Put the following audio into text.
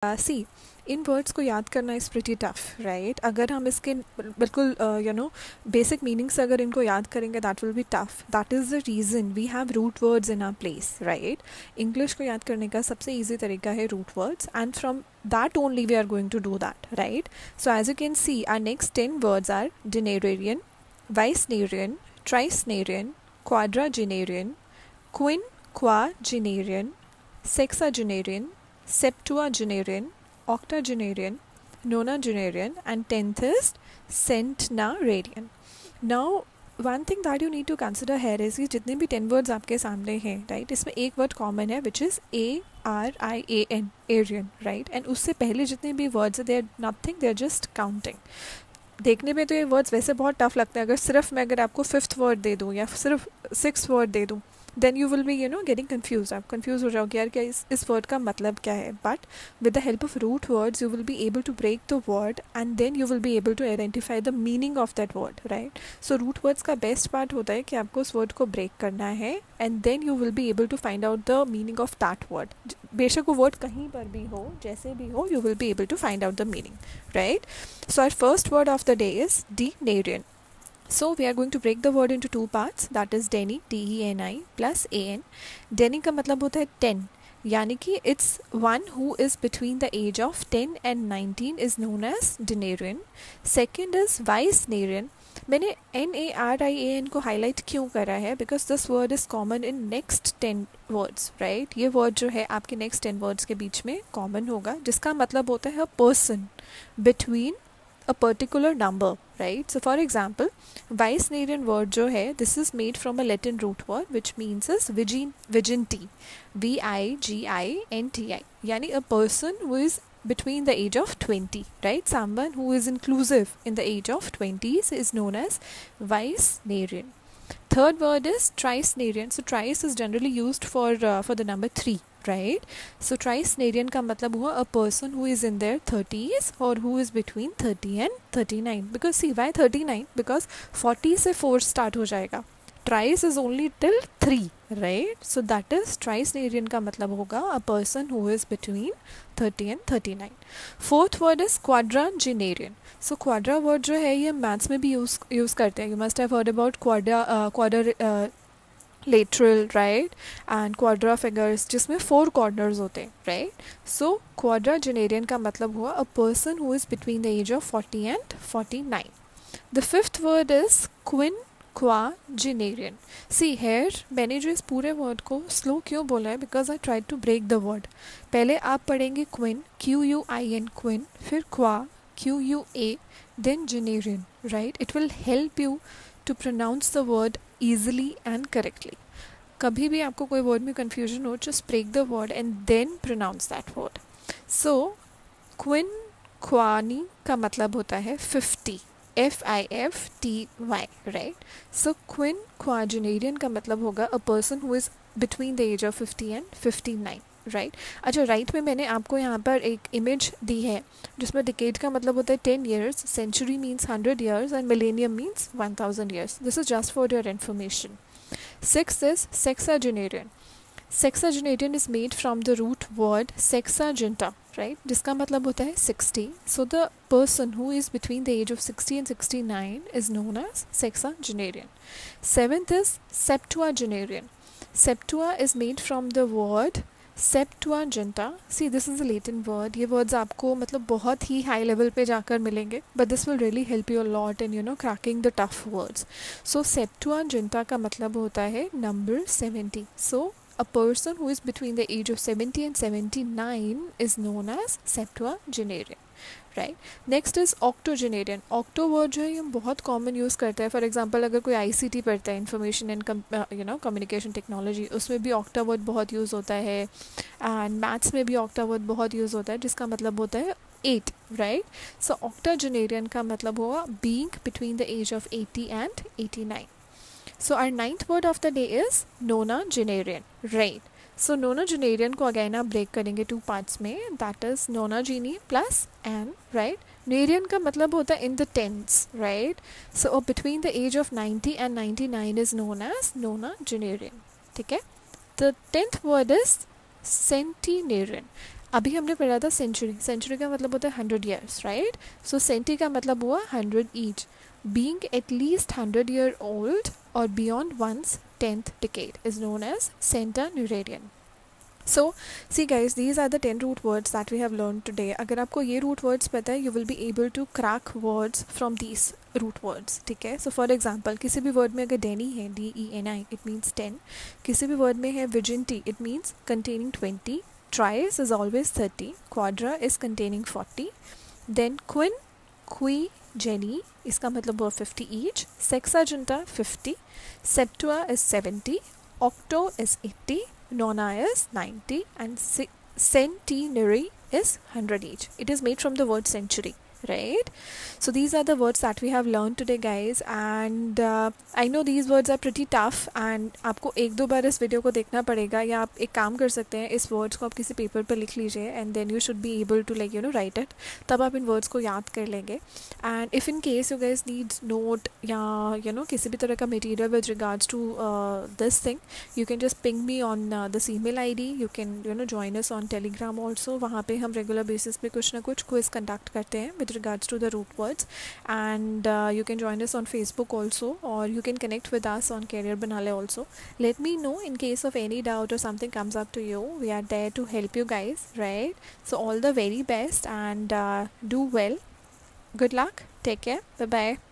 सी इन words को याद करना इज़ प्रिटी टफ राइट. अगर हम इसके बिल्कुल बेसिक मीनिंग्स अगर इनको याद करेंगे that will be tough. That is the reason we have root words in our place right. English को याद करने का सबसे ईजी तरीका है root words and from that only we are going to do that right. So as you can see our next 10 words are denarian, vicenarian, tricenarian, quadragenarian, quinquagenarian, sexagenarian, septuagenarian, octogenarian, nonagenarian and 10th is centenarian. Now one thing that you need to consider here is कि जितने भी 10 words आपके सामने हैं right इसमें एक word common है which is ARIAN Arian right. And उससे पहले जितने भी वर्ड्स हैं they are nothing, they are just counting. देखने में तो ये वर्ड्स वैसे बहुत टफ लगते हैं. अगर आपको 5th वर्ड दे दूँ या सिर्फ 6th वर्ड दे दूँ then you will be getting confused. आप confused हो जाओगे यार क्या इस word का मतलब क्या है. But with the help of root words you will be able to break the word and then you will be able to identify the meaning of that word right. So root words का best part होता है कि आपको उस word को break करना है and then you will be able to find out the meaning of that word. बेशक वो word कहीं पर भी हो जैसे भी हो you will be able to find out the meaning right. So our first word of the day is denarian. So we are going to break the word into two parts, that is Deni DENI plus AN. Deni का मतलब होता है 10 यानी कि it's one who is between the age of 10 and 19 is known as denarian. Second is vicenarian. मैंने NARIAN को highlight क्यों करा है because this word is common in next 10 words right. ये वर्ड जो है आपके नेक्स्ट 10 वर्ड्स के बीच में कॉमन होगा जिसका मतलब होता है a person between a particular number right. So for example vicenarian word जो है this is made from a Latin root word which means is viginti VIGINTI यानी a person who is between the age of 20 right. Someone who is inclusive in the age of 20s is known as vicenarian. Third word is tricenarian. So trice is generally used for the number 3 right. So tricenarian का मतलब हुआ a person who is in their 30s or who is between 30 and 39. Because see why 39 because 40 से 4 start हो जाएगा. Trice is only till 3 right. So that is tricenarian का मतलब होगा a person who is between 30 and 39. Fourth word is quadragenarian. So quadra word जो है ये maths में भी यूज़ करते हैं. You must have heard about quadrilateral right and quadra figures जिसमें 4 corners होते हैं right. So quadragenarian का मतलब हुआ a person who is between the age of 40 and 49. The fifth word is quinquagenarian. See here मैंने जो इस पूरे वर्ड को स्लो क्यों बोला है because I try to break the word. पहले आप पढ़ेंगे क्विन QUIN क्विन फिर क्वा QUA then genarian right. It will help you to pronounce the word easily and correctly. कभी भी आपको कोई वर्ड में confusion हो just break the word and then pronounce that word. So quinquani का मतलब होता है 50 FIFTY right. So quinquagenarian का मतलब होगा a person who is between the age of 50 and 59 right. अच्छा राइट में मैंने आपको यहाँ पर एक इमेज दी है जिसमें डिकेड का मतलब होता है 10 years, century means 100 years and millennium means 1000 years. This is just for your information. Six is sexagenarian. Sexagenarian is made from the root word sexaginta right जिसका मतलब होता है 60. So the person who is between the age of 60 and 69 is known as sexagenarian. Seventh is septuagenarian. Septua is made from the word Septuaginta. See this is a Latin word. ये words आपको मतलब बहुत ही high level पे जाकर मिलेंगे but this will really help you a lot in cracking the tough words. So Septuaginta का मतलब होता है number 70. So a person who is between the age of 70 and 79 is known as septuagenarian right. Next is octogenarian. octo word जो है ये बहुत common use करता है. फॉर एग्जांपल अगर कोई ICT पढ़ता है इंफॉर्मेशन एंड कम्युनिकेशन टेक्नोलॉजी उसमें भी octa word बहुत यूज़ होता है एंड मैथ्स में भी octa word बहुत यूज़ होता है जिसका मतलब होता है 8 right. So octogenarian का मतलब हुआ being between the age of 80 and 89. So our ninth word of the day is nonagenarian right. So nonagenarian को अगेन आप ब्रेक करेंगे 2 parts में. That is nonageni plus N right. Narian का मतलब होता है in the tens right. So between the age of 90 and 99 is known as nonagenarian. ठीक है. The 10th word is centenarian. अभी हमने पढ़ा था सेंचुरी, सेंचुरी का मतलब होता है 100 ईयर्स, राइट? सो सेंटी का मतलब हुआ 100 each. Being at least 100 year old और beyond one's 10th decade is known as centenarian. So see guys, these are the 10 root words that we have learned today. अगर आपको ये root words पता है, you will be able to crack words from these root words, ठीक है? So for example, किसी भी word में अगर deni है, DENI, it means 10. किसी भी word में है virginity, it means containing 20. Trice is always 30. Quadra is containing 40. Then quin, qui, Jenny, इसका मतलब हुआ 50 each. Sexagenta 50. Septua is 70. Octo is 80. Nona is 90. And centenary is 100 each. It is made from the word century, right? So these are the words that we have learned today guys, and I know these words are pretty tough and आपको एक दो बार इस video को देखना पड़ेगा, या आप एक काम कर सकते हैं, इस वर्ड्स को आप किसी पेपर पर लिख लीजिए and then you should be able to like write it, तब आप इन वर्ड्स को याद कर लेंगे. And if in case you guys need note या किसी भी तरह का material with regards to this thing, you can just ping me on this email ID. You can join us on Telegram also. वहाँ पे हम रेगुलर बेसिस पे कुछ ना कुछ क्विज कंडक्ट करते हैं with regards to the root words, and you can join us on Facebook also, or you can connect with us on Career Banale also. Let me know in case of any doubt or something comes up to you. We are there to help you guys, right? So all the very best, and do well. Good luck. Take care. Bye bye.